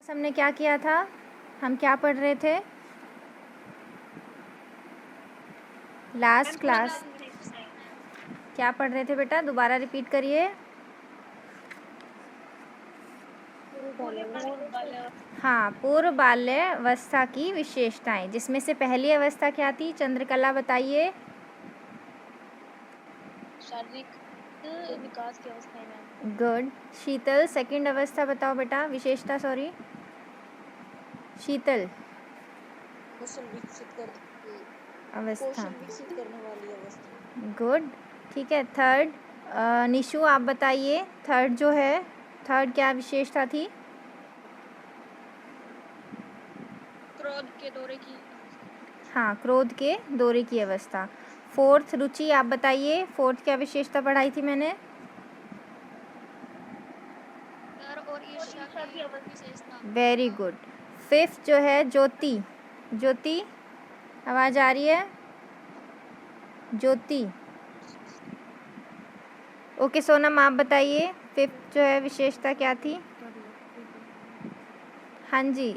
हमने क्या किया था? हम क्या पढ़ रहे थे लास्ट क्लास? क्या पढ़ रहे थे बेटा? दोबारा रिपीट करिए। हाँ, पूर्व बाल्यावस्था की विशेषताएं, जिसमें से पहली अवस्था क्या थी? चंद्रकला बताइए। शारीरिक विकास की अवस्था है मैम। गुड। शीतल, सेकंड अवस्था बताओ बेटा, विशेषता। सॉरी शीतल, कौशल विकसित करने अवस्था। विकसित करने वाली अवस्था। गुड, ठीक है। थर्ड, निशु आप बताइए, थर्ड जो है, थर्ड क्या विशेषता थी? क्रोध के दौरे की। हाँ, क्रोध के दौरे की अवस्था। फोर्थ, रुचि आप बताइए, फोर्थ क्या विशेषता पढ़ाई थी मैंने? डर और ईर्ष्या की विशेषता। Very good. फिफ्थ जो है ज्योति, ज्योति आवाज़ आ रही है? ज्योति। ओके सोनम आप बताइए, फिफ्थ जो है विशेषता क्या थी? हाँ जी,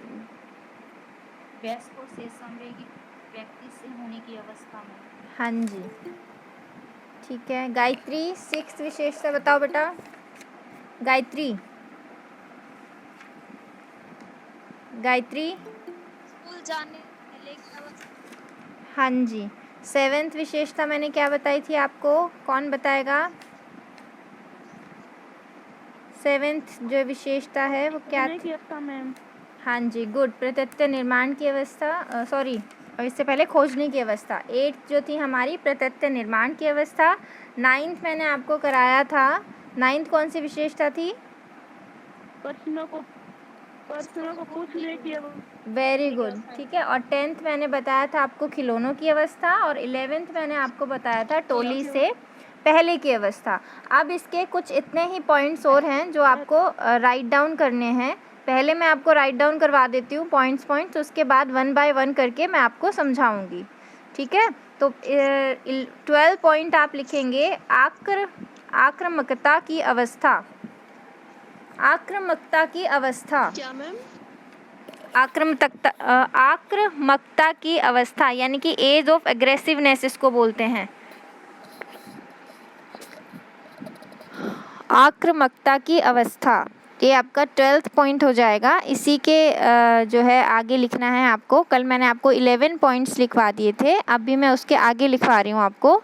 वयस्क और शेष संवेगी व्यक्ति से होने की अवस्था में। हाँ जी, ठीक है। गायत्री, सिक्स्थ विशेषता बताओ बेटा। गायत्री, गायत्री। स्कूल जाने पहले की अवस्था। हाँ जी। सेवेंथ विशेषता मैंने क्या बताई थी आपको? कौन बताएगा? सेवेंथ जो विशेषता है वो क्या थी? मैम। हाँ जी, गुड। प्रत्यत्य निर्माण की अवस्था, सॉरी, और इससे पहले खोजने की अवस्था। एट्थ जो थी हमारी प्रत्यत्य निर्माण की अवस्था। नाइन्थ मैंने आपको कराया था, नाइन्थ कौन सी विशेषता थी? प्रश्नों को पूछने की अवस्था। वेरी गुड, ठीक है। और टेंथ मैंने बताया था आपको खिलौनों की अवस्था, और 11th मैंने आपको बताया था टोली से पहले की अवस्था। अब इसके कुछ इतने ही पॉइंट्स और हैं जो आपको राइट डाउन करने हैं। पहले मैं आपको राइट डाउन करवा देती हूँ पॉइंट्स, उसके बाद 1 बाय 1 करके मैं आपको समझाऊंगी, ठीक है? तो 12 पॉइंट आप लिखेंगे। आक्रामकता की अवस्था, आक्रामकता की अवस्था, क्या मैम? आक्रामकता की अवस्था यानी कि एज ऑफ एग्रेसिवनेस इसको बोलते हैं। आक्रामकता की अवस्था, ये आपका 12th पॉइंट हो जाएगा। इसी के जो है आगे लिखना है आपको। कल मैंने आपको 11 पॉइंट्स लिखवा दिए थे, अब भी मैं उसके आगे लिखवा रही हूँ आपको।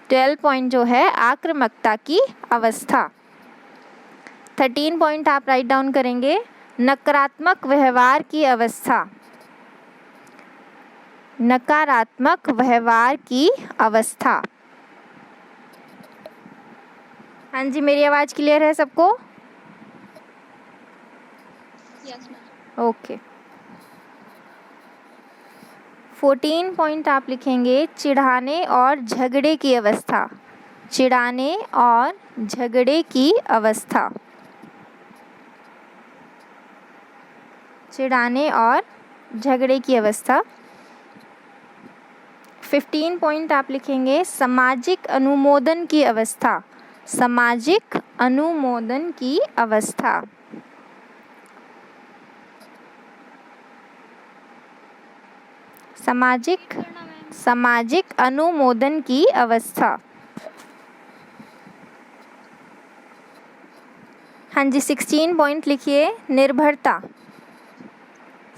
12 पॉइंट जो है आक्रामकता की अवस्था। 13 पॉइंट आप राइट डाउन करेंगे। नकारात्मक व्यवहार की अवस्था, नकारात्मक व्यवहार की अवस्था। हाँ जी, मेरी आवाज़ क्लियर है सबको? Yes ma'am. ओके। 14 पॉइंट आप लिखेंगे चिढ़ाने और झगड़े की अवस्था, चिढ़ाने और झगड़े की अवस्था, चिढ़ाने और झगड़े की अवस्था। 15 पॉइंट आप लिखेंगे सामाजिक अनुमोदन की अवस्था, सामाजिक अनुमोदन की अवस्था। सामाजिक अनुमोदन की अवस्था। हाँ जी, 16 पॉइंट लिखिए निर्भरता।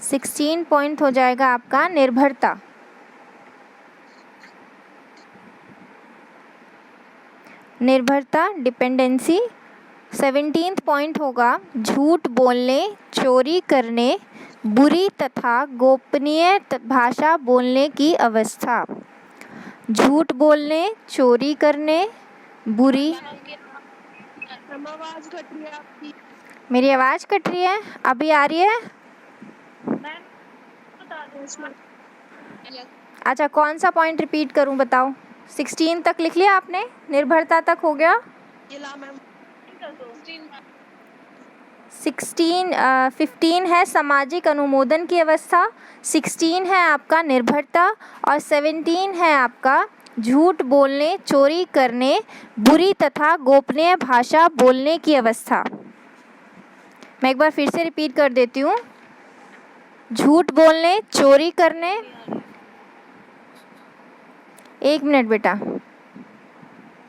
16 पॉइंट हो जाएगा आपका निर्भरता। निर्भरता, डिपेंडेंसी। 17 पॉइंट होगा झूठ बोलने, चोरी करने, बुरी तथा गोपनीय भाषा बोलने की अवस्था। झूठ बोलने, चोरी करने, बुरी। आवाज कट रही है आपकी। मेरी आवाज़ कट रही है? अभी आ रही है? अच्छा, कौन सा पॉइंट रिपीट करूं बताओ? 16 तक लिख लिया आपने? निर्भरता तक हो गया? 15 है सामाजिक अनुमोदन की अवस्था, 16 है आपका निर्भरता, और 17 है आपका झूठ बोलने, चोरी करने, बुरी तथा गोपनीय भाषा बोलने की अवस्था। मैं एक बार फिर से रिपीट कर देती हूँ। झूठ बोलने, चोरी करने। एक मिनट बेटा,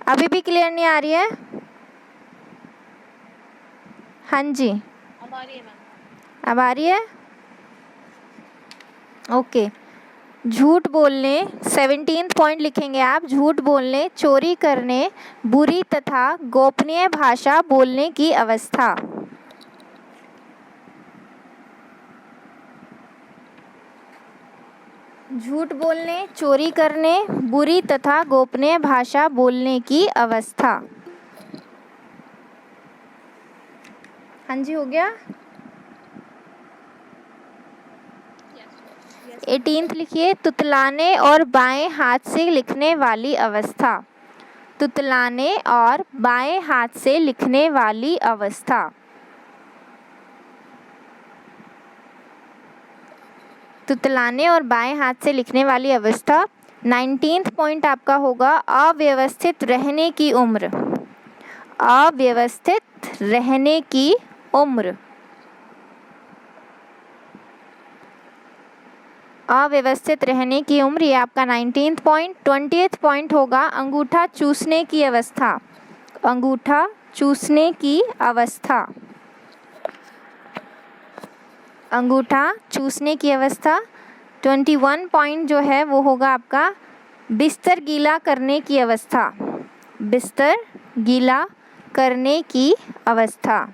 अभी भी क्लियर नहीं आ रही है? हाँ जी, अब आ रही है मैम। अब आ रही है? ओके। झूठ बोलने, 17th पॉइंट लिखेंगे आप। झूठ बोलने, चोरी करने, बुरी तथा गोपनीय भाषा बोलने की अवस्था। झूठ बोलने, चोरी करने, बुरी तथा गोपनीय भाषा बोलने की अवस्था। हाँ जी, हो गया। 18th लिखिए, तुतलाने और बाएं हाथ से लिखने वाली अवस्था। तुतलाने और बाएं हाथ से लिखने वाली अवस्था। तुतलाने और बाएं हाथ से लिखने वाली अवस्था। 19th पॉइंट आपका होगा अव्यवस्थित रहने की उम्र। अव्यवस्थित रहने की उम्र। अव्यवस्थित रहने की उम्र, ये आपका 19th पॉइंट। 20th पॉइंट होगा अंगूठा चूसने की अवस्था। अंगूठा चूसने की अवस्था। अंगूठा चूसने की अवस्था। 21 पॉइंट जो है वो होगा आपका बिस्तर गीला करने की अवस्था। बिस्तर गीला करने की अवस्था।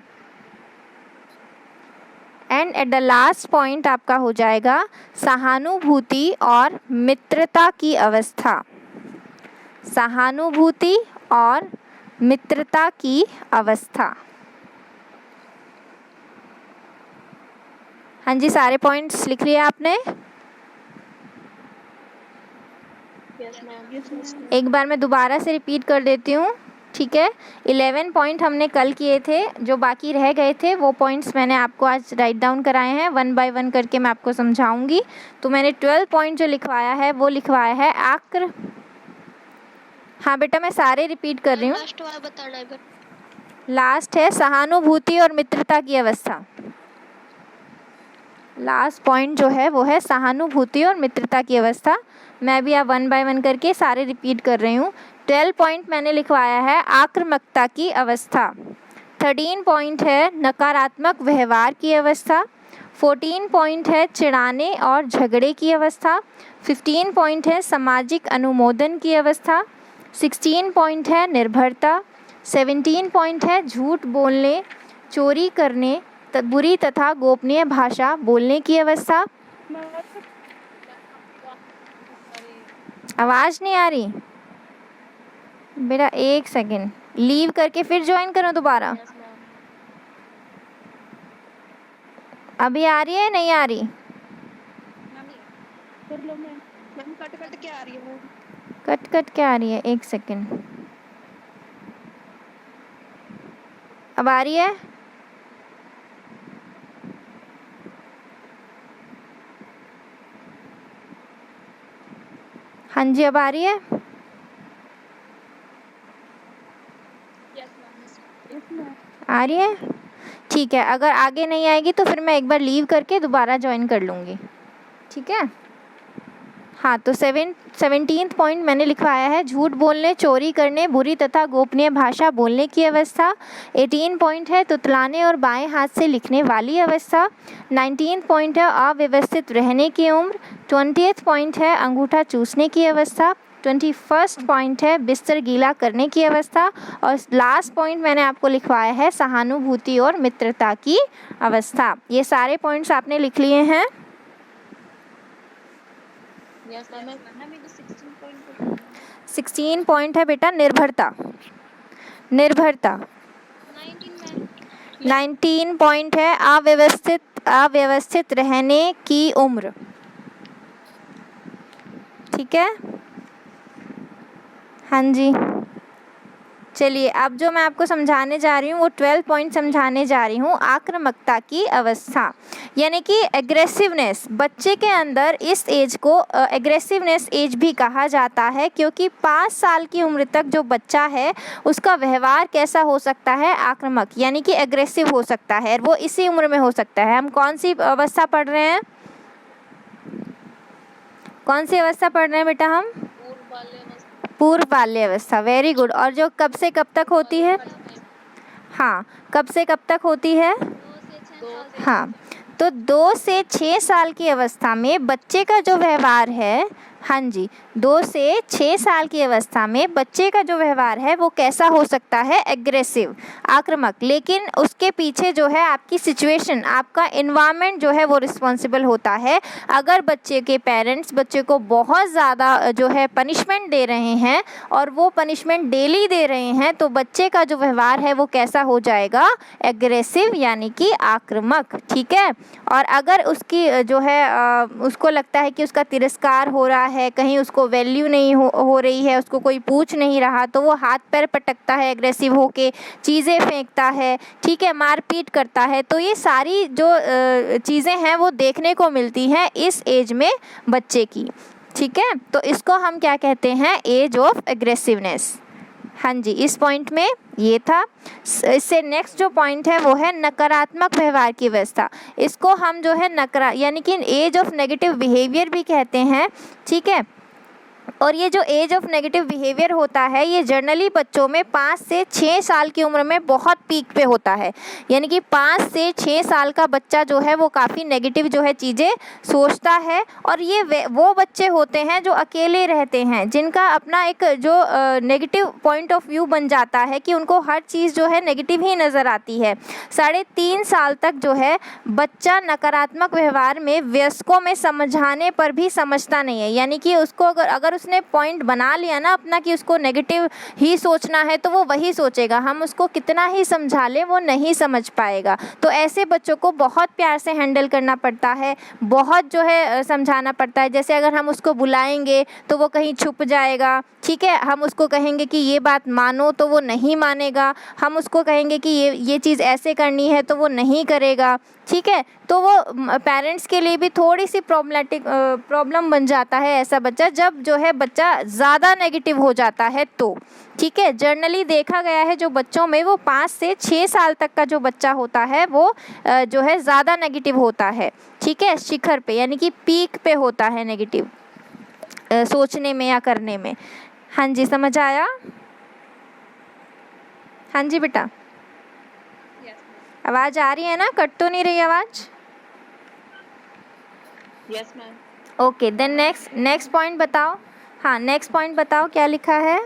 And at the last point आपका हो जाएगा सहानुभूति और मित्रता की अवस्था। सहानुभूति और मित्रता की अवस्था। हाँ जी, सारे पॉइंट्स लिख लिए आपने? Yes ma'am. एक बार मैं दोबारा से रिपीट कर देती हूँ, ठीक है? 11 पॉइंट हमने कल किए थे, जो बाकी रह गए थे वो पॉइंट्स मैंने आपको आज राइट डाउन कराए हैं। 1 बाय 1 करके मैं आपको समझाऊंगी। तो मैंने 12 पॉइंट जो लिखवाया है वो लिखवाया है आक्र। हाँ बेटा, मैं सारे रिपीट कर रही हूँ। लास्ट वाला बताना है। लास्ट है सहानुभूति और मित्रता की अवस्था। लास्ट पॉइंट जो है वो है सहानुभूति और मित्रता की अवस्था। मैं भी अब 1 बाय 1 करके सारे रिपीट कर रही हूँ। 12 पॉइंट मैंने लिखवाया है आक्रामकता की अवस्था। 13 पॉइंट है नकारात्मक व्यवहार की अवस्था। 14 पॉइंट है चिढ़ाने और झगड़े की अवस्था। 15 पॉइंट है सामाजिक अनुमोदन की अवस्था। 16 पॉइंट है निर्भरता। 17 पॉइंट है झूठ बोलने, चोरी करने, बुरी तथा गोपनीय भाषा बोलने की अवस्था। आवाज़ नहीं आ रही बेटा? एक सेकेंड, लीव करके फिर ज्वाइन करो दोबारा। Yes ma'am. अभी आ रही है, नहीं आ रही? कर लो मैम। मैम कट कट के आ रही है मैम। कट कट के आ रही है, एक सेकेंड। अब आ रही है? हाँ जी, अब आ रही है? आ रही है? ठीक है, अगर आगे नहीं आएगी तो फिर मैं एक बार लीव करके दोबारा ज्वाइन कर लूँगी, ठीक है? हाँ, तो 17th पॉइंट मैंने लिखवाया है झूठ बोलने, चोरी करने, बुरी तथा गोपनीय भाषा बोलने की अवस्था। 18 पॉइंट है तुतलाने और बाएं हाथ से लिखने वाली अवस्था। 19 पॉइंट है अव्यवस्थित रहने की उम्र। 20th पॉइंट है अंगूठा चूसने की अवस्था। 21st पॉइंट है बिस्तर गीला करने की अवस्था। और लास्ट पॉइंट मैंने आपको लिखवाया है सहानुभूति और मित्रता की अवस्था। ये सारे पॉइंट्स आपने लिख लिए हैं? Yes ma'am. मैम ये 16 पॉइंट 16 पॉइंट है बेटा निर्भरता। निर्भरता। 19 पॉइंट है अव्यवस्थित रहने की उम्र, ठीक है? हाँ जी, चलिए अब जो मैं आपको समझाने जा रही हूँ वो 12 पॉइंट समझाने जा रही हूँ आक्रामकता की अवस्था, यानी कि एग्रेसिवनेस। बच्चे के अंदर इस एज को एग्रेसिवनेस एज भी कहा जाता है, क्योंकि 5 साल की उम्र तक जो बच्चा है उसका व्यवहार कैसा हो सकता है? आक्रामक, यानी कि एग्रेसिव हो सकता है। वो इसी उम्र में हो सकता है। हम कौन सी अवस्था पढ़ रहे हैं? कौन सी अवस्था पढ़ रहे हैं बेटा हम? पूर्व बाल्यावस्था। पूर्व बाल्यावस्था, वेरी गुड। और जो कब से कब तक होती है? हाँ, कब से कब तक होती है? 2 से हाँ, तो 2 से 6 साल की अवस्था में बच्चे का जो व्यवहार है, हाँ जी, 2 से 6 साल की अवस्था में बच्चे का जो व्यवहार है वो कैसा हो सकता है? एग्रेसिव, आक्रामक। लेकिन उसके पीछे जो है आपकी सिचुएशन, आपका इन्वायरमेंट जो है वो रिस्पॉन्सिबल होता है। अगर बच्चे के पेरेंट्स बच्चे को बहुत ज़्यादा जो है पनिशमेंट दे रहे हैं और वो पनिशमेंट डेली दे रहे हैं, तो बच्चे का जो व्यवहार है वो कैसा हो जाएगा? एग्रेसिव, यानी कि आक्रामक। ठीक है। और अगर उसकी जो है उसको लगता है कि उसका तिरस्कार हो रहा है, कहीं उसको वैल्यू नहीं हो रही है, उसको कोई पूछ नहीं रहा, तो वो हाथ पैर पटकता है, एग्रेसिव होके चीज़ें फेंकता है, ठीक है, मारपीट करता है। तो ये सारी जो चीज़ें हैं वो देखने को मिलती हैं इस एज में बच्चे की। ठीक है, तो इसको हम क्या कहते हैं? Age of aggressiveness. हाँ जी, इस पॉइंट में ये था। इससे नेक्स्ट जो पॉइंट है वो है नकारात्मक व्यवहार की अवस्था। इसको हम जो है यानी कि एज ऑफ नेगेटिव बिहेवियर भी कहते हैं। ठीक है, और ये जो एज ऑफ नेगेटिव बिहेवियर होता है ये जनरली बच्चों में 5 से 6 साल की उम्र में बहुत पीक पे होता है। यानी कि 5 से 6 साल का बच्चा जो है वो काफ़ी नेगेटिव जो है चीज़ें सोचता है। और ये वो बच्चे होते हैं जो अकेले रहते हैं, जिनका अपना एक जो नेगेटिव पॉइंट ऑफ व्यू बन जाता है कि उनको हर चीज़ जो है नेगेटिव ही नज़र आती है। 3.5 साल तक जो है बच्चा नकारात्मक व्यवहार में वयस्कों में समझाने पर भी समझता नहीं है। यानी कि उसको अगर उसने पॉइंट बना लिया ना अपना कि उसको नेगेटिव ही सोचना है, तो वो वही सोचेगा। हम उसको कितना ही समझा लें वो नहीं समझ पाएगा। तो ऐसे बच्चों को बहुत प्यार से हैंडल करना पड़ता है, बहुत जो है समझाना पड़ता है। जैसे अगर हम उसको बुलाएंगे तो वो कहीं छुप जाएगा। ठीक है, हम उसको कहेंगे कि ये बात मानो तो वो नहीं मानेगा। हम उसको कहेंगे कि ये चीज़ ऐसे करनी है तो वो नहीं करेगा। ठीक है, तो वो पेरेंट्स के लिए भी थोड़ी सी प्रॉब्लम बन जाता है ऐसा बच्चा, जब जो है बच्चा ज़्यादा नेगेटिव हो जाता है तो। ठीक है, जर्नली देखा गया है जो बच्चों में वो 5 से 6 साल तक का जो बच्चा होता है वो जो है ज़्यादा नेगेटिव होता है। ठीक है, शिखर पे यानी कि पीक पे होता है नेगेटिव सोचने में या करने में। हाँ जी, समझ आया? हाँ जी बेटा, आवाज़ आ रही है ना? कट तो नहीं रही आवाज़? Yes ma'am. Okay, then next point बताओ। हाँ, नेक्स्ट पॉइंट बताओ क्या लिखा है?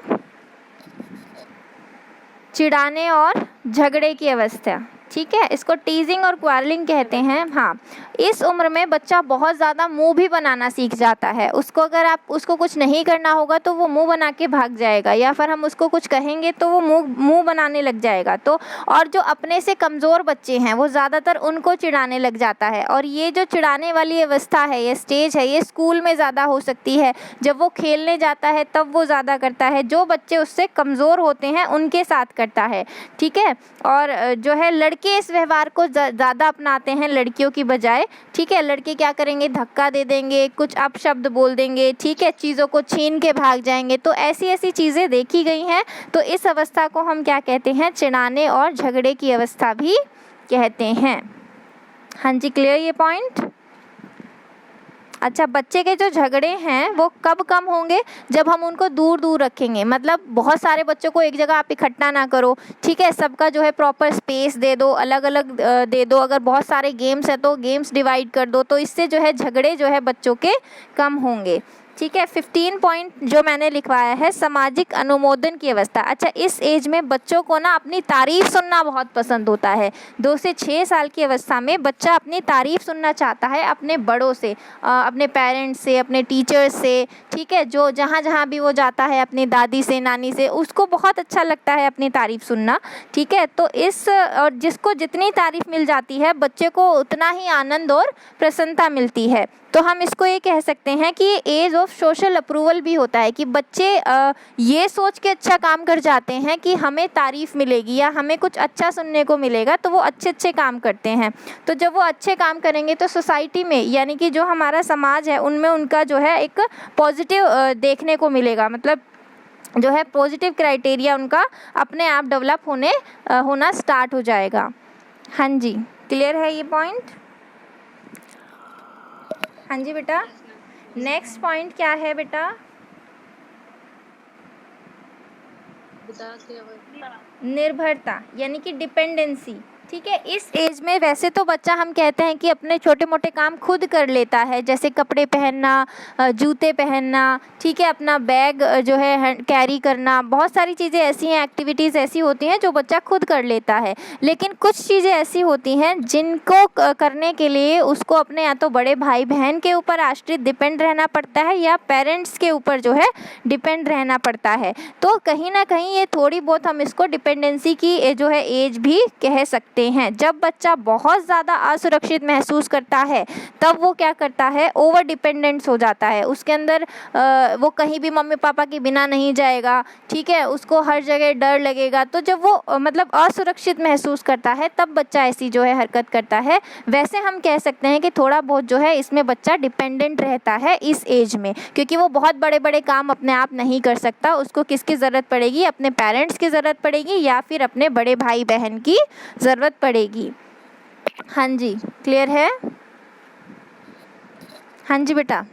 चिढ़ाने और झगड़े की अवस्था। ठीक है, इसको टीजिंग और क्वारलिंग कहते हैं। हाँ, इस उम्र में बच्चा बहुत ज़्यादा मुंह भी बनाना सीख जाता है। उसको अगर आप उसको कुछ नहीं करना होगा तो वो मुंह बना के भाग जाएगा, या फिर हम उसको कुछ कहेंगे तो वो मुंह बनाने लग जाएगा। तो और जो अपने से कमज़ोर बच्चे हैं वो ज़्यादातर उनको चिढ़ाने लग जाता है। और ये जो चिढ़ाने वाली अवस्था है, ये स्टेज है, ये स्कूल में ज़्यादा हो सकती है। जब वो खेलने जाता है तब वो ज़्यादा करता है। जो बच्चे उससे कमज़ोर होते हैं उनके साथ करता है। ठीक है, और जो है लड़के इस व्यवहार को ज़्यादा अपनाते हैं लड़कियों की बजाय। ठीक है, लड़के क्या करेंगे? धक्का दे देंगे, कुछ अपशब्द बोल देंगे, ठीक है, चीज़ों को छीन के भाग जाएंगे। तो ऐसी चीज़ें देखी गई हैं। तो इस अवस्था को हम क्या कहते हैं? चिढ़ाने और झगड़े की अवस्था भी कहते हैं। हाँ जी, क्लियर ये पॉइंट? अच्छा, बच्चे के जो झगड़े हैं वो कब कम होंगे? जब हम उनको दूर दूर रखेंगे। मतलब बहुत सारे बच्चों को एक जगह आप इकट्ठा ना करो। ठीक है, सबका जो है प्रॉपर स्पेस दे दो, अलग अलग दे दो। अगर बहुत सारे गेम्स हैं तो गेम्स डिवाइड कर दो। तो इससे जो है झगड़े जो है बच्चों के कम होंगे। ठीक है, 15 पॉइंट जो मैंने लिखवाया है, सामाजिक अनुमोदन की अवस्था। अच्छा, इस एज में बच्चों को ना अपनी तारीफ़ सुनना बहुत पसंद होता है। 2 से 6 साल की अवस्था में बच्चा अपनी तारीफ़ सुनना चाहता है अपने बड़ों से, अपने पेरेंट्स से, अपने टीचर्स से। ठीक है, जो जहाँ भी वो जाता है, अपनी दादी से, नानी से, उसको बहुत अच्छा लगता है अपनी तारीफ़ सुनना। ठीक है, तो और जिसको जितनी तारीफ़ मिल जाती है बच्चे को उतना ही आनंद और प्रसन्नता मिलती है। तो हम इसको ये कह सकते हैं कि एज ऑफ सोशल अप्रूवल भी होता है कि बच्चे ये सोच के अच्छा काम कर जाते हैं कि हमें तारीफ़ मिलेगी या हमें कुछ अच्छा सुनने को मिलेगा, तो वो अच्छे काम करते हैं। तो जब वो अच्छे काम करेंगे तो सोसाइटी में, यानी कि जो हमारा समाज है, उनमें उनका जो है एक पॉजिटिव देखने को मिलेगा। मतलब जो है पॉजिटिव क्राइटेरिया उनका अपने आप डेवलप होना स्टार्ट हो जाएगा। हाँ जी, क्लियर है ये पॉइंट? हाँ जी बेटा, नेक्स्ट पॉइंट क्या है बेटा? विकास की अवस्था। निर्भरता यानी कि डिपेंडेंसी। ठीक है, इस एज में वैसे तो बच्चा हम कहते हैं कि अपने छोटे मोटे काम खुद कर लेता है, जैसे कपड़े पहनना, जूते पहनना, ठीक है, अपना बैग जो है कैरी करना, बहुत सारी चीज़ें ऐसी हैं, एक्टिविटीज़ ऐसी होती हैं जो बच्चा खुद कर लेता है। लेकिन कुछ चीज़ें ऐसी होती हैं जिनको करने के लिए उसको अपने या तो बड़े भाई बहन के ऊपर आश्रित डिपेंड रहना पड़ता है या पेरेंट्स के ऊपर जो है डिपेंड रहना पड़ता है। तो कहीं ना कहीं ये थोड़ी बहुत हम इसको डिपेंडेंसी की जो है एज भी कह सकते हैं। जब बच्चा बहुत ज़्यादा असुरक्षित महसूस करता है तब वो क्या करता है, ओवर डिपेंडेंस हो जाता है। उसके अंदर वो कहीं भी मम्मी पापा के बिना नहीं जाएगा, ठीक है, उसको हर जगह डर लगेगा। तो जब वो मतलब असुरक्षित महसूस करता है तब बच्चा ऐसी जो है हरकत करता है। वैसे हम कह सकते हैं कि थोड़ा बहुत जो है इसमें बच्चा डिपेंडेंट रहता है इस एज में, क्योंकि वो बहुत बड़े बड़े काम अपने आप नहीं कर सकता। उसको किसकी ज़रूरत पड़ेगी, अपने पेरेंट्स की ज़रूरत पड़ेगी या फिर अपने बड़े भाई बहन की ज़रूरत पड़ेगी। हाँ जी, क्लियर है? हाँ जी बेटा।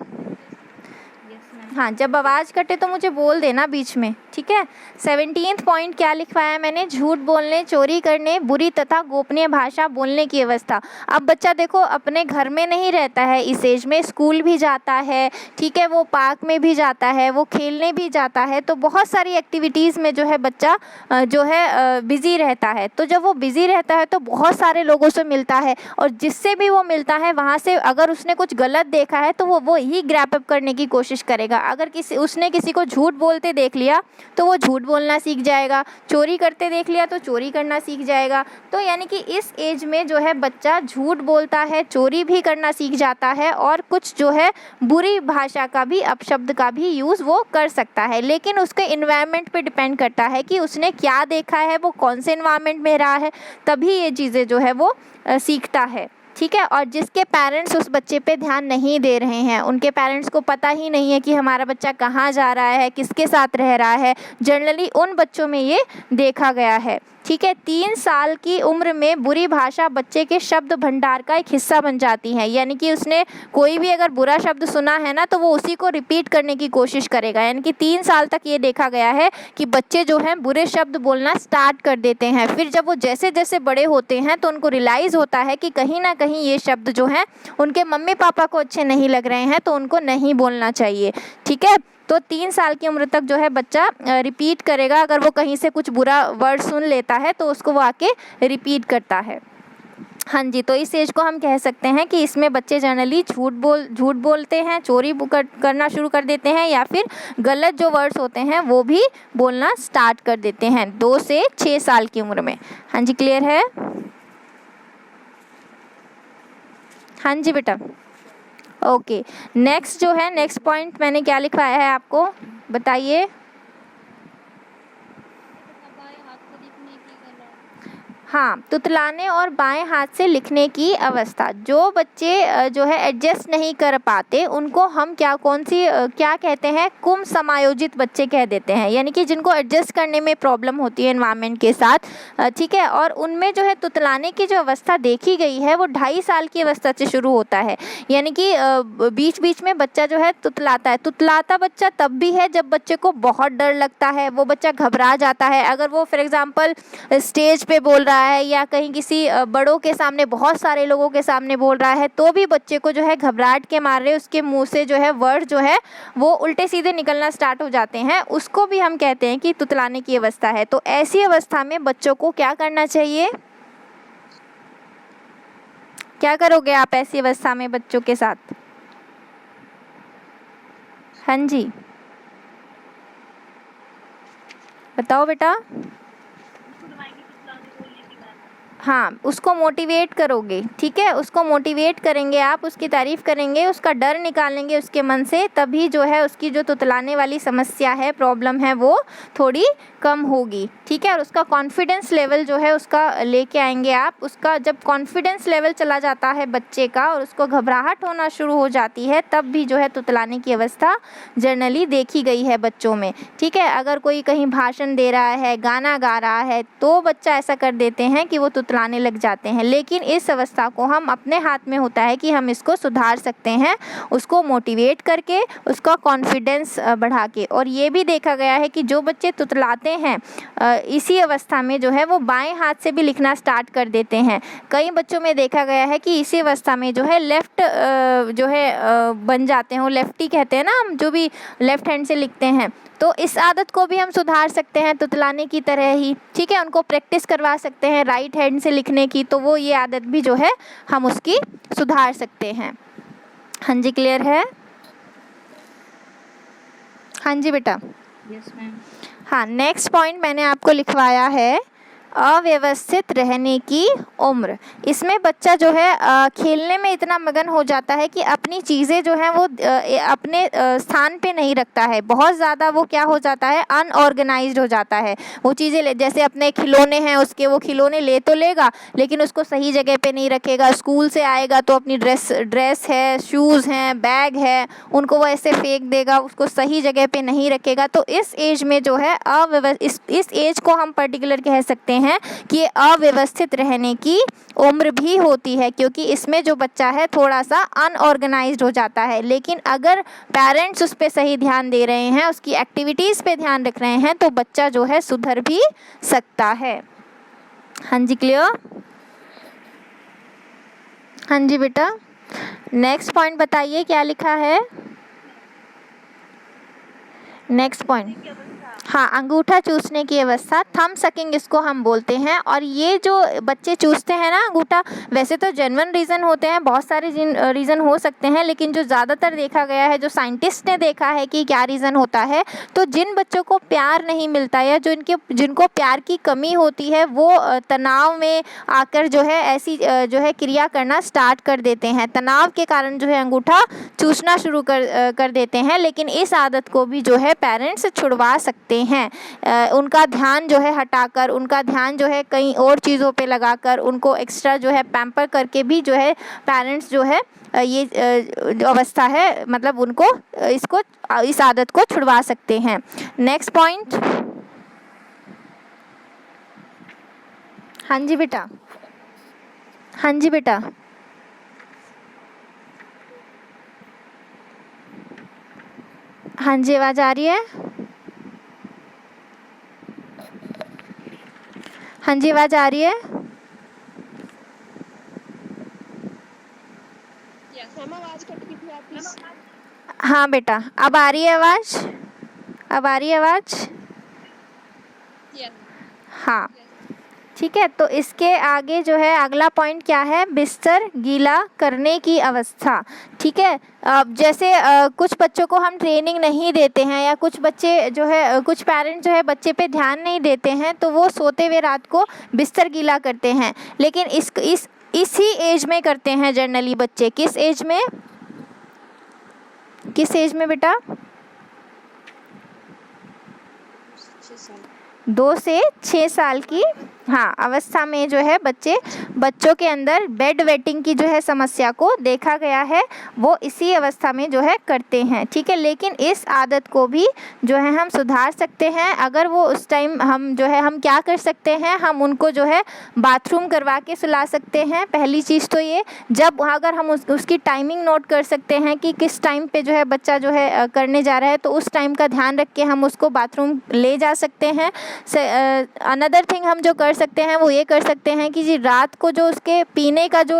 Yes ma'am. हाँ, जब आवाज़ कटे तो मुझे बोल देना बीच में, ठीक है। 17th पॉइंट क्या लिखवाया मैंने, झूठ बोलने, चोरी करने, बुरी तथा गोपनीय भाषा बोलने की अवस्था। अब बच्चा देखो अपने घर में नहीं रहता है इस एज में, स्कूल भी जाता है, ठीक है, वो पार्क में भी जाता है, वो खेलने भी जाता है, तो बहुत सारी एक्टिविटीज़ में जो है बच्चा जो है बिज़ी रहता है। तो जब वो बिज़ी रहता है तो बहुत सारे लोगों से मिलता है और जिससे भी वो मिलता है वहाँ से अगर उसने कुछ गलत देखा है तो वो ही ग्रैप अप करने की कोशिश करेगा। अगर उसने किसी को झूठ बोलते देख लिया तो वो झूठ बोलना सीख जाएगा, चोरी करते देख लिया तो चोरी करना सीख जाएगा। तो यानी कि इस एज में जो है बच्चा झूठ बोलता है, चोरी भी करना सीख जाता है और कुछ जो है बुरी भाषा का भी, अपशब्द का भी यूज़ वो कर सकता है। लेकिन उसके इन्वायरमेंट पे डिपेंड करता है कि उसने क्या देखा है, वो कौन से इन्वायरमेंट में रहा है, तभी ये चीज़ें जो है वो सीखता है, ठीक है। और जिसके पेरेंट्स उस बच्चे पे ध्यान नहीं दे रहे हैं, उनके पेरेंट्स को पता ही नहीं है कि हमारा बच्चा कहाँ जा रहा है, किसके साथ रह रहा है, जनरली उन बच्चों में ये देखा गया है, ठीक है। 3 साल की उम्र में बुरी भाषा बच्चे के शब्द भंडार का एक हिस्सा बन जाती है। यानी कि उसने कोई भी अगर बुरा शब्द सुना है ना तो वो उसी को रिपीट करने की कोशिश करेगा। यानी कि 3 साल तक ये देखा गया है कि बच्चे जो हैं बुरे शब्द बोलना स्टार्ट कर देते हैं। फिर जब वो जैसे जैसे बड़े होते हैं तो उनको रियलाइज़ होता है कि कहीं ना कहीं ये शब्द जो हैं उनके मम्मी पापा को अच्छे नहीं लग रहे हैं, तो उनको नहीं बोलना चाहिए, ठीक है। तो 3 साल की उम्र तक जो है बच्चा रिपीट करेगा। अगर वो कहीं से कुछ बुरा वर्ड सुन लेता है तो उसको वो आके रिपीट करता है। हाँ जी, तो इस एज को हम कह सकते हैं कि इसमें बच्चे जनरली झूठ बोलते हैं, चोरी करना शुरू कर देते हैं या फिर गलत जो वर्ड्स होते हैं वो भी बोलना स्टार्ट कर देते हैं 2 से 6 साल की उम्र में। हाँ जी, क्लियर है? हाँ जी बेटा, ओके। नेक्स्ट जो है, नेक्स्ट पॉइंट मैंने क्या लिखवाया है आपको बताइए। बाएं हाथ से लिखने की कला। हाँ, तुतलाने और बाएं हाथ से लिखने की अवस्था। जो बच्चे जो है एडजस्ट नहीं कर पाते उनको हम क्या कहते हैं, कुम समायोजित बच्चे कह देते हैं। यानी कि जिनको एडजस्ट करने में प्रॉब्लम होती है एनवायरनमेंट के साथ, ठीक है। और उनमें जो है तुतलाने की जो अवस्था देखी गई है वो 2.5 साल की अवस्था से शुरू होता है। यानी कि बीच बीच में बच्चा जो है तुतलाता है। तुतलाता बच्चा तब भी है जब बच्चे को बहुत डर लगता है, वो बच्चा घबरा जाता है। अगर वो फॉर एग्जांपल स्टेज पे बोल रहा है या कहीं किसी बड़ों के सामने, बहुत सारे लोगों के सामने बोल रहा है, तो भी बच्चे को जो है घबराहट के मारे उसके मुंह से जो है वर्ड जो है वो उल्टे सीधे निकलना स्टार्ट हो जाते हैं। उसको भी हम कहते हैं कि तुतलाने की अवस्था है। तो ऐसी अवस्था में बच्चों को क्या करना चाहिए, क्या करोगे आप ऐसी अवस्था में बच्चों के साथ? हाँ जी, बताओ बेटा। हाँ, उसको मोटिवेट करोगे, ठीक है, उसको मोटिवेट करेंगे आप, उसकी तारीफ़ करेंगे, उसका डर निकालेंगे उसके मन से, तभी जो है उसकी जो तुतलाने वाली समस्या है, प्रॉब्लम है, वो थोड़ी कम होगी, ठीक है। और उसका कॉन्फिडेंस लेवल जो है उसका लेके आएंगे आप। उसका जब कॉन्फिडेंस लेवल चला जाता है बच्चे का और उसको घबराहट होना शुरू हो जाती है, तब भी जो है तुतलाने की अवस्था जनरली देखी गई है बच्चों में, ठीक है। अगर कोई कहीं भाषण दे रहा है, गाना गा रहा है, तो बच्चा ऐसा कर देते हैं कि वो तुतलाने लग जाते हैं। लेकिन इस अवस्था को हम अपने हाथ में होता है कि हम इसको सुधार सकते हैं, उसको मोटिवेट करके, उसका कॉन्फिडेंस बढ़ा के। और ये भी देखा गया है कि जो बच्चे तुतलाते हैं इसी अवस्था में जो है वो बाएं हाथ से भी लिखना स्टार्ट कर देते हैं। कई बच्चों में देखा गया है कि इसी अवस्था में जो है लेफ़्ट जो है बन जाते हैं, वो लेफ्टी कहते हैं ना हम, जो भी लेफ़्ट हैंड से लिखते हैं। तो इस आदत को भी हम सुधार सकते हैं तुतलाने की तरह ही, ठीक है। उनको प्रैक्टिस करवा सकते हैं राइट हैंड से लिखने की, तो वो ये आदत भी जो है हम उसकी सुधार सकते हैं। हाँ जी, क्लियर है? हाँ जी बेटा। Yes ma'am. हाँ, नेक्स्ट पॉइंट मैंने आपको लिखवाया है अव्यवस्थित रहने की उम्र। इसमें बच्चा जो है खेलने में इतना मगन हो जाता है कि अपनी चीज़ें जो हैं वो अपने स्थान पे नहीं रखता है। बहुत ज़्यादा वो क्या हो जाता है, अनऑर्गेनाइज्ड हो जाता है। वो चीज़ें जैसे अपने खिलौने हैं उसके, वो खिलौने ले तो लेगा लेकिन उसको सही जगह पे नहीं रखेगा। स्कूल से आएगा तो अपनी ड्रेस है, शूज़ हैं, बैग है, उनको वो ऐसे फेंक देगा, उसको सही जगह पे नहीं रखेगा। तो इस एज में जो है इस एज को हम पर्टिकुलर कह सकते हैं कि ये अव्यवस्थित रहने की उम्र भी होती है, क्योंकि इसमें जो बच्चा है थोड़ा सा अनऑर्गेनाइज्ड हो जाता है। लेकिन अगर पेरेंट्स उस पर सही ध्यान दे रहे हैं, उसकी एक्टिविटीज़ पे ध्यान रख रहे हैं, तो बच्चा जो है सुधर भी सकता है। हाँ जी, क्लियर? हाँ जी बेटा। नेक्स्ट पॉइंट बताइए क्या लिखा है। नेक्स्ट पॉइंट, हाँ, अंगूठा चूसने की अवस्था, थंब सकिंग इसको हम बोलते हैं। और ये जो बच्चे चूसते हैं ना अंगूठा, वैसे तो जेन्युइन रीज़न होते हैं, बहुत सारे रीज़न हो सकते हैं, लेकिन जो ज़्यादातर देखा गया है, जो साइंटिस्ट ने देखा है कि क्या रीज़न होता है, तो जिन बच्चों को प्यार नहीं मिलता या जिनको प्यार की कमी होती है, वो तनाव में आकर जो है ऐसी जो है क्रिया करना स्टार्ट कर देते हैं। तनाव के कारण जो है अंगूठा चूसना शुरू कर देते हैं। लेकिन इस आदत को भी जो है पेरेंट्स छुड़वा सकते हैं। उनका ध्यान जो है हटाकर, उनका ध्यान जो है कहीं और चीज़ों पे लगाकर, उनको एक्स्ट्रा जो है पैम्पर करके भी जो है पेरेंट्स जो है ये जो अवस्था है, मतलब उनको इस आदत को छुड़वा सकते हैं। Next point. हाँ जी बेटा। हाँ जी बेटा। हाँ जी, आवाज़ आ रही है? हाँ जी, आवाज़ आ रही है? आवाज कट गई थी आपकी। हाँ बेटा, अब आ रही है आवाज़? अब आ रही है आवाज़? हाँ, ठीक है। तो इसके आगे जो है अगला पॉइंट क्या है, बिस्तर गीला करने की अवस्था, ठीक है। जैसे कुछ बच्चों को हम ट्रेनिंग नहीं देते हैं, या कुछ बच्चे जो है, कुछ पेरेंट्स जो है बच्चे पे ध्यान नहीं देते हैं, तो वो सोते हुए रात को बिस्तर गीला करते हैं। लेकिन इसी एज में करते हैं जनरली बच्चे। किस एज में? किस एज में बेटा? 2 से 6 साल की, हाँ, अवस्था में जो है बच्चों के अंदर बेड वेटिंग की जो है समस्या को देखा गया है, वो इसी अवस्था में जो है करते हैं, ठीक है। लेकिन इस आदत को भी जो है हम सुधार सकते हैं। अगर वो उस टाइम हम क्या कर सकते हैं, हम उनको जो है बाथरूम करवा के सुला सकते हैं। पहली चीज़ तो ये, जब अगर हम उसकी टाइमिंग नोट कर सकते हैं कि किस टाइम पे जो है बच्चा जो है करने जा रहा है, तो उस टाइम का ध्यान रख के हम उसको बाथरूम ले जा सकते हैं। अनदर थिंग हम जो कर सकते हैं वो ये कर सकते हैं कि जी रात को जो उसके पीने का जो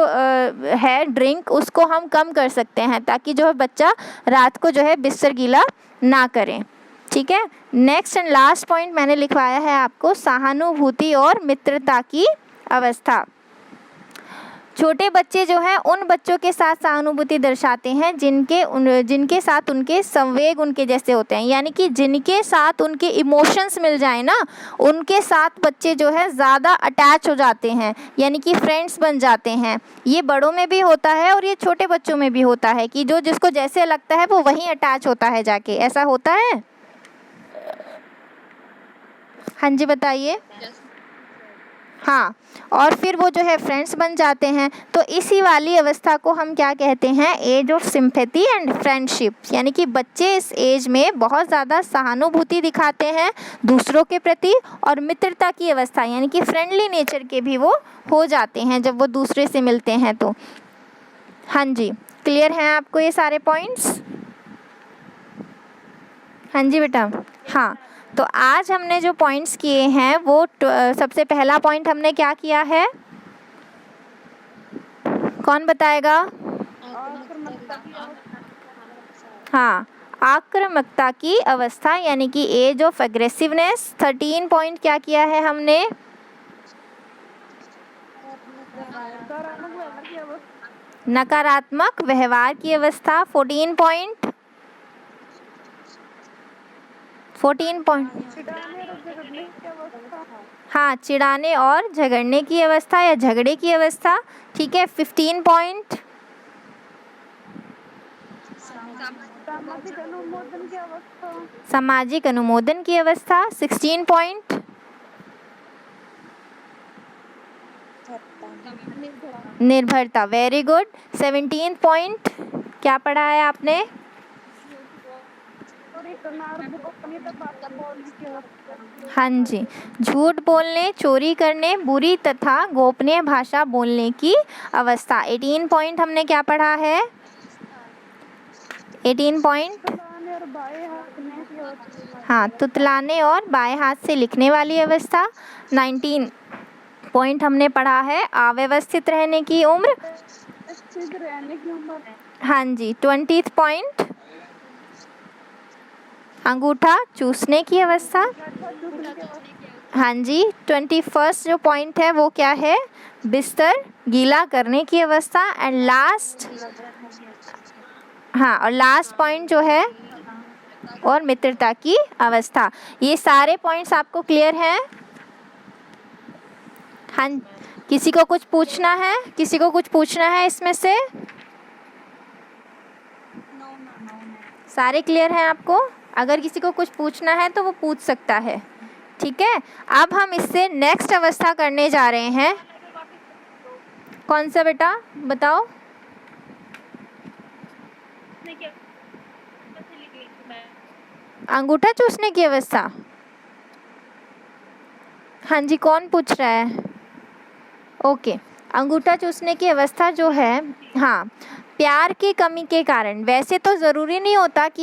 है ड्रिंक, उसको हम कम कर सकते हैं, ताकि जो है बच्चा रात को जो है बिस्तर गीला ना करें, ठीक है। नेक्स्ट एंड लास्ट पॉइंट मैंने लिखवाया है आपको, सहानुभूति और मित्रता की अवस्था। छोटे बच्चे जो हैं उन बच्चों के साथ सहानुभूति दर्शाते हैं जिनके साथ उनके संवेग उनके जैसे होते हैं, यानी कि जिनके साथ उनके इमोशंस मिल जाए ना, उनके साथ बच्चे जो है ज़्यादा अटैच हो जाते हैं, यानी कि फ्रेंड्स बन जाते हैं। ये बड़ों में भी होता है और ये छोटे बच्चों में भी होता है कि जो जिसको जैसे लगता है वो वहीं अटैच होता है जाके, ऐसा होता है? हाँ जी बताइए। हाँ, और फिर वो जो है फ्रेंड्स बन जाते हैं। तो इसी वाली अवस्था को हम क्या कहते हैं, age of sympathy and friendship, यानी कि बच्चे इस एज में बहुत ज़्यादा सहानुभूति दिखाते हैं दूसरों के प्रति, और मित्रता की अवस्था यानी कि फ्रेंडली नेचर के भी वो हो जाते हैं जब वो दूसरे से मिलते हैं तो। हाँ जी, क्लियर हैं आपको ये सारे पॉइंट्स? हाँ जी बेटा। हाँ, तो आज हमने जो पॉइंट्स किए हैं वो सबसे पहला पॉइंट हमने क्या किया है, कौन बताएगा? हाँ, आक्रामकता की अवस्था यानी कि एज ऑफ एग्रेसिवनेस। 13 पॉइंट क्या किया है हमने? नकारात्मक व्यवहार की अवस्था। 14 पॉइंट, 14 पॉइंट, हाँ, चिढ़ाने और झगड़ने की अवस्था या झगड़े की अवस्था। ठीक है। 15 पॉइंट, सामाजिक अनुमोदन की अवस्था। 16 पॉइंट, निर्भरता। Very good. 17 पॉइंट क्या पढ़ा है आपने? हाँ जी, झूठ बोलने, चोरी करने, बुरी तथा गोपनीय भाषा बोलने की अवस्था। 18 पॉइंट हमने क्या पढ़ा है? 18 पॉइंट, हाँ, तुतलाने और बाएं हाथ से लिखने वाली अवस्था। 19 पॉइंट हमने पढ़ा है अव्यवस्थित रहने की उम्र। हाँ जी। 20 पॉइंट, अंगूठा चूसने की अवस्था। हाँ जी। 21 जो पॉइंट है वो क्या है? बिस्तर गीला करने की अवस्था। एंड लास्ट, हाँ, और लास्ट पॉइंट जो है और मित्रता की अवस्था। ये सारे पॉइंट्स आपको क्लियर हैं? हाँ, किसी को कुछ पूछना है? किसी को कुछ पूछना है इसमें से? सारे क्लियर हैं आपको? अगर किसी को कुछ पूछना है तो वो पूछ सकता है। ठीक है। अब हम इससे नेक्स्ट अवस्था करने जा रहे हैं। कौन सा बेटा, बताओ? अंगूठा चूसने की अवस्था। हाँ जी, कौन पूछ रहा है? ओके, अंगूठा चूसने की अवस्था जो है, हाँ, प्यार की कमी के कारण। वैसे तो ज़रूरी नहीं होता कि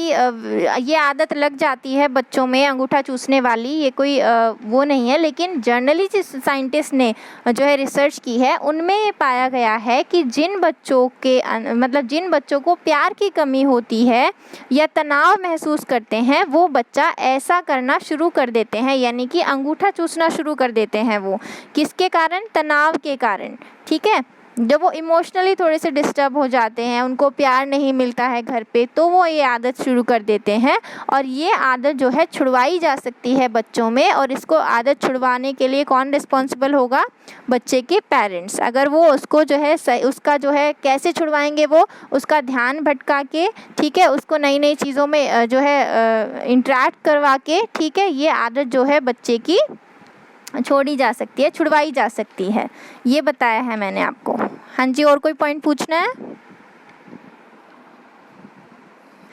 ये आदत लग जाती है बच्चों में अंगूठा चूसने वाली, ये कोई वो नहीं है, लेकिन जर्नली जिस साइंटिस्ट ने जो है रिसर्च की है उनमें ये पाया गया है कि जिन बच्चों के मतलब जिन बच्चों को प्यार की कमी होती है या तनाव महसूस करते हैं वो बच्चा ऐसा करना शुरू कर देते हैं, यानी कि अंगूठा चूसना शुरू कर देते हैं। वो किसके कारण? तनाव के कारण। ठीक है। जब वो इमोशनली थोड़े से डिस्टर्ब हो जाते हैं, उनको प्यार नहीं मिलता है घर पे, तो वो ये आदत शुरू कर देते हैं। और ये आदत जो है छुड़वाई जा सकती है बच्चों में, और इसको आदत छुड़वाने के लिए कौन रिस्पॉन्सिबल होगा? बच्चे के पेरेंट्स। अगर वो उसको जो है उसका जो है कैसे छुड़वाएंगे, वो उसका ध्यान भटका के, ठीक है, उसको नई नई चीज़ों में जो है इंटरेक्ट करवा के, ठीक है, ये आदत जो है बच्चे की छोड़ी जा सकती है, छुड़वाई जा सकती है। ये बताया है मैंने आपको। हाँ जी, और कोई पॉइंट पूछना है?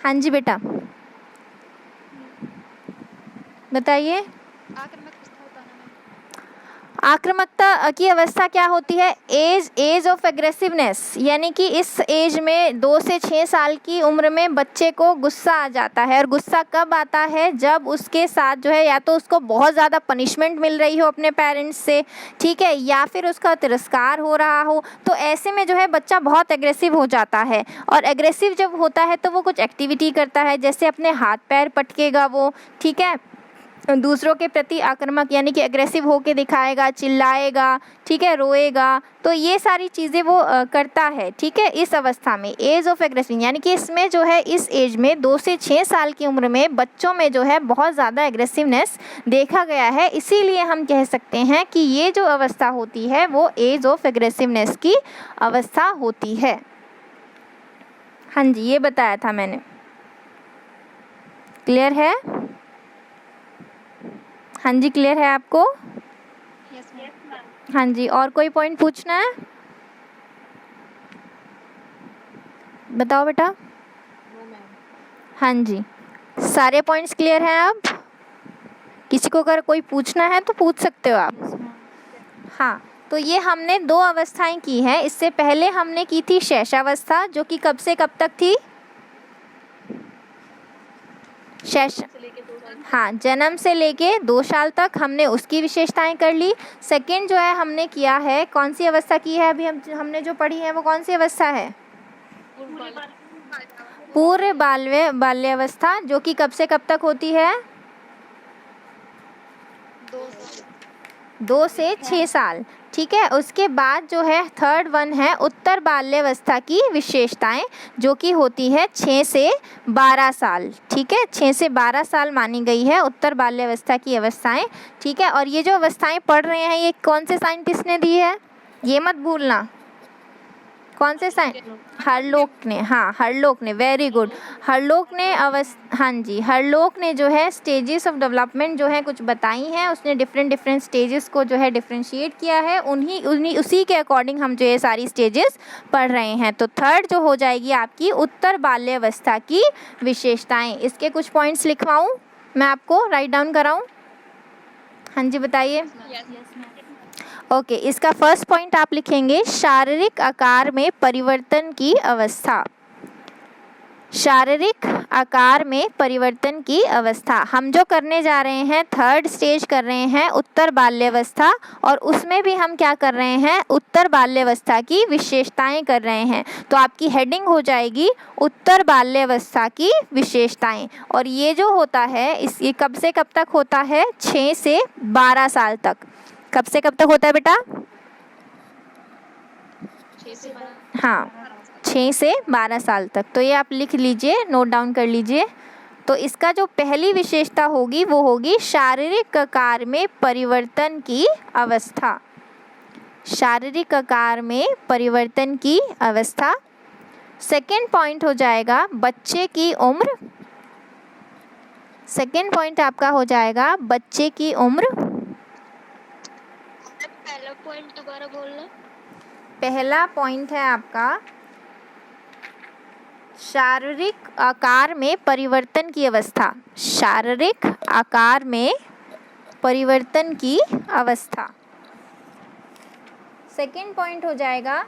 हाँ जी बेटा, बताइए। आक्रामकता की अवस्था क्या होती है? एज ऑफ एग्रेसिवनेस, यानी कि इस एज में 2 से 6 साल की उम्र में बच्चे को गुस्सा आ जाता है। और गुस्सा कब आता है? जब उसके साथ जो है या तो उसको बहुत ज़्यादा पनिशमेंट मिल रही हो अपने पेरेंट्स से, ठीक है, या फिर उसका तिरस्कार हो रहा हो। तो ऐसे में जो है बच्चा बहुत एग्रेसिव हो जाता है। और एग्रेसिव जब होता है तो वो कुछ एक्टिविटी करता है, जैसे अपने हाथ पैर पटकेगा वो, ठीक है, दूसरों के प्रति आक्रामक यानी कि एग्रेसिव होके दिखाएगा, चिल्लाएगा, ठीक है, रोएगा। तो ये सारी चीज़ें वो करता है, ठीक है, इस अवस्था में एज ऑफ एग्रेसिव, यानी कि इसमें जो है इस एज में 2 से 6 साल की उम्र में बच्चों में जो है बहुत ज़्यादा एग्रेसिवनेस देखा गया है। इसीलिए हम कह सकते हैं कि ये जो अवस्था होती है वो एज ऑफ एग्रेसिवनेस की अवस्था होती है। हाँ जी, ये बताया था मैंने। क्लियर है? हाँ जी, क्लियर है आपको? हाँ जी, और कोई पॉइंट पूछना है? बताओ बेटा। No ma'am. हाँ जी, सारे पॉइंट्स क्लियर हैं अब? किसी को अगर कोई पूछना है तो पूछ सकते हो आप। Yes ma'am. हाँ, तो ये हमने 2 अवस्थाएं की हैं। इससे पहले हमने की थी शैशवावस्था, जो कि कब से कब तक थी? शैश से लेके 2 साल हाँ, जन्म से लेके 2 साल तक हमने उसकी विशेषताएं कर ली। सेकंड जो है हमने किया है, कौन सी अवस्था की है अभी हमने जो पढ़ी है वो कौन सी अवस्था है? पूर्व बाल्यावस्था, जो कि कब से कब तक होती है? 2 से 6 साल। ठीक है, उसके बाद जो है थर्ड वन है उत्तर बाल्यावस्था की विशेषताएं, जो कि होती है 6 से 12 साल। ठीक है, 6 से 12 साल मानी गई है उत्तर बाल्यावस्था की अवस्थाएं। ठीक है, और ये जो अवस्थाएं पढ़ रहे हैं ये कौन से साइंटिस्ट ने दी है, ये मत भूलना। कौन से हरलोक ने, हाँ हरलोक ने, वेरी गुड। हरलोक ने हाँ जी, हरलोक ने जो है स्टेजेस ऑफ डेवलपमेंट जो है कुछ बताई हैं। उसने डिफरेंट स्टेजेस को जो है डिफरेंशिएट किया है। उसी के अकॉर्डिंग हम जो ये सारी स्टेजेस पढ़ रहे हैं। तो थर्ड जो हो जाएगी आपकी उत्तर बाल्यावस्था की विशेषताएं। इसके कुछ पॉइंट्स लिखवाऊँ मैं आपको, राइट डाउन कराऊँ? हाँ जी बताइए। Yes ma'am. ओके, इसका फर्स्ट पॉइंट आप लिखेंगे शारीरिक आकार में परिवर्तन की अवस्था। शारीरिक आकार में परिवर्तन की अवस्था हम जो करने जा रहे हैं, थर्ड स्टेज कर रहे हैं उत्तर बाल्यावस्था, और उसमें भी हम क्या कर रहे हैं, उत्तर बाल्यावस्था की विशेषताएं कर रहे हैं। तो आपकी हेडिंग हो जाएगी उत्तर बाल्यावस्था की विशेषताएं। और ये जो होता है ये कब से कब तक होता है? 6 से 12 साल तक। कब से कब तक होता है बेटा? 6 से 12 हाँ, 6 से 12 साल तक। तो ये आप लिख लीजिए, नोट डाउन कर लीजिए। तो इसका जो पहली विशेषता होगी वो होगी शारीरिक आकार में परिवर्तन की अवस्था। शारीरिक आकार में परिवर्तन की अवस्था। सेकंड पॉइंट हो जाएगा बच्चे की उम्र। सेकंड पॉइंट आपका हो जाएगा बच्चे की उम्र। पहला पॉइंट दोबारा बोलना। पहला पॉइंट है आपका शारीरिक आकार में परिवर्तन की अवस्था। शारीरिक आकार में परिवर्तन की अवस्था। सेकंड पॉइंट हो जाएगा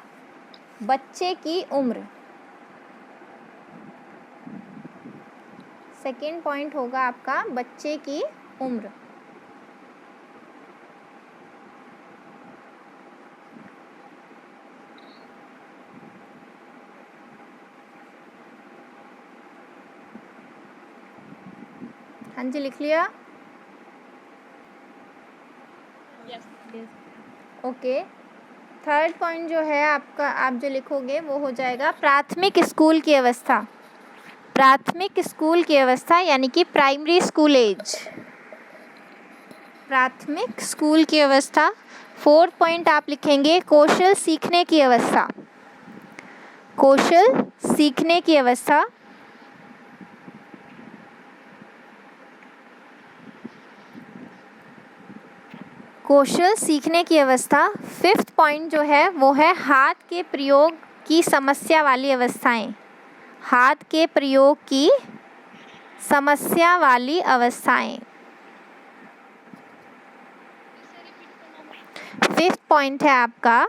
बच्चे की उम्र। सेकंड पॉइंट होगा आपका बच्चे की उम्र। हाँ जी, लिख लिया? यस। ओके, थर्ड पॉइंट जो है आपका, आप जो लिखोगे वो हो जाएगा प्राथमिक स्कूल की अवस्था। प्राथमिक स्कूल की अवस्था यानी कि प्राइमरी स्कूल एज। प्राथमिक स्कूल की अवस्था। फोर्थ पॉइंट आप लिखेंगे कौशल सीखने की अवस्था। कौशल सीखने की अवस्था। कौशल सीखने की अवस्था। फिफ्थ पॉइंट जो है वो है हाथ के प्रयोग की समस्या वाली अवस्थाएं। हाथ के प्रयोग की समस्या वाली अवस्थाएं। फिफ्थ पॉइंट है आपका,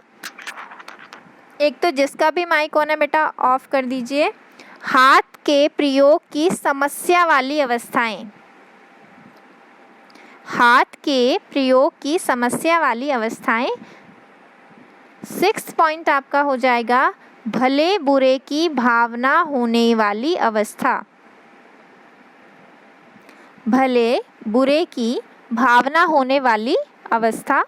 एक तो जिसका भी माइक ऑन है बेटा ऑफ कर दीजिए, हाथ के प्रयोग की समस्या वाली अवस्थाएं। हाथ के प्रयोग की समस्या वाली अवस्थाएं। सिक्स्थ पॉइंट आपका हो जाएगा भले बुरे की भावना होने वाली अवस्था। भले बुरे की भावना होने वाली अवस्था।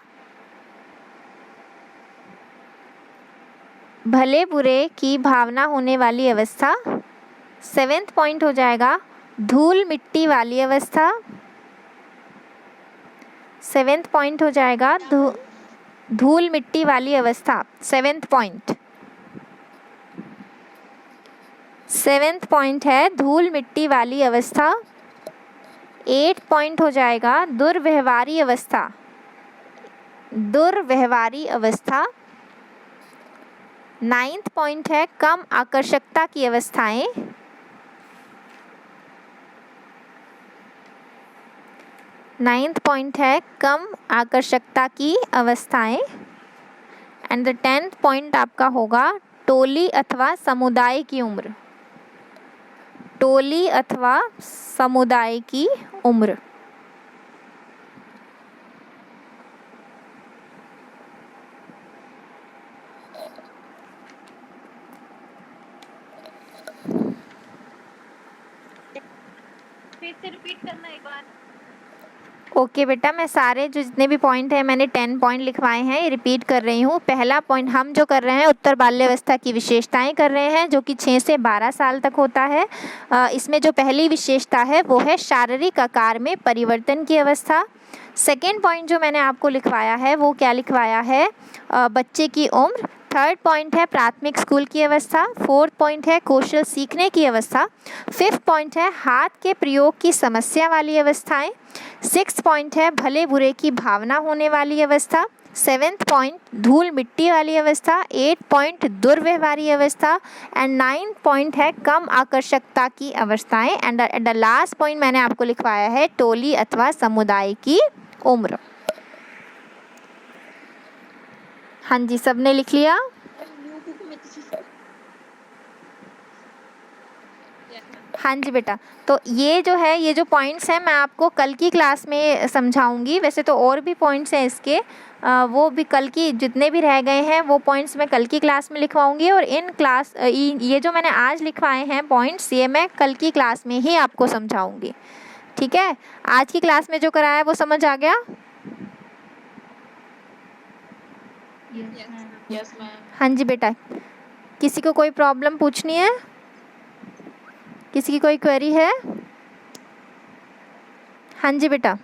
भले बुरे की भावना होने वाली अवस्था। सेवेंथ पॉइंट हो जाएगा धूल मिट्टी वाली अवस्था। सेवेंथ पॉइंट हो जाएगा धूल मिट्टी वाली अवस्था। सेवेंथ पॉइंट है धूल मिट्टी वाली अवस्था। 8 पॉइंट हो जाएगा दुर्व्यवहारी अवस्था। दुर्व्यवहारी अवस्था। 9th पॉइंट है कम आकर्षकता की अवस्थाएं। 9th पॉइंट है कम आकर्षकता की अवस्थाएं। एंड द 10th पॉइंट आपका होगा टोली अथवा समुदाय की उम्र। टोली अथवा समुदाय की उम्र। फिर से रिपीट करना एक बार। ओके बेटा, मैं सारे जो जितने भी पॉइंट हैं मैंने 10 पॉइंट लिखवाए हैं, ये रिपीट कर रही हूँ। पहला पॉइंट हम जो कर रहे हैं उत्तर बाल्यावस्था की विशेषताएं कर रहे हैं, जो कि 6 से 12 साल तक होता है। इसमें जो पहली विशेषता है वो है शारीरिक आकार में परिवर्तन की अवस्था। सेकेंड पॉइंट जो मैंने आपको लिखवाया है वो क्या लिखवाया है, बच्चे की उम्र। थर्ड पॉइंट है प्राथमिक स्कूल की अवस्था। फोर्थ पॉइंट है कौशल सीखने की अवस्था। फिफ्थ पॉइंट है हाथ के प्रयोग की समस्या वाली अवस्थाएं। सिक्स्थ पॉइंट है भले बुरे की भावना होने वाली अवस्था। 7th पॉइंट धूल मिट्टी वाली अवस्था। 8th पॉइंट दुर्व्यवहारी अवस्था। एंड 9th पॉइंट है कम आकर्षकता की अवस्थाएं। एंड द लास्ट पॉइंट मैंने आपको लिखवाया है टोली अथवा समुदाय की उम्र। हाँ जी, सबने लिख लिया? हाँ जी बेटा, तो ये जो है, ये जो पॉइंट्स हैं मैं आपको कल की क्लास में समझाऊंगी। वैसे तो और भी पॉइंट्स हैं इसके, वो भी कल की जितने भी रह गए हैं वो पॉइंट्स मैं कल की क्लास में लिखवाऊंगी। और ये जो मैंने आज लिखवाए हैं पॉइंट्स, ये मैं कल की क्लास में ही आपको समझाऊंगी। ठीक है, आज की क्लास में जो कराया है वो समझ आ गया? Yes ma'am. हाँ जी बेटा, किसी को कोई प्रॉब्लम पूछनी है? किसी की कोई क्वेरी है? हाँ जी बेटा।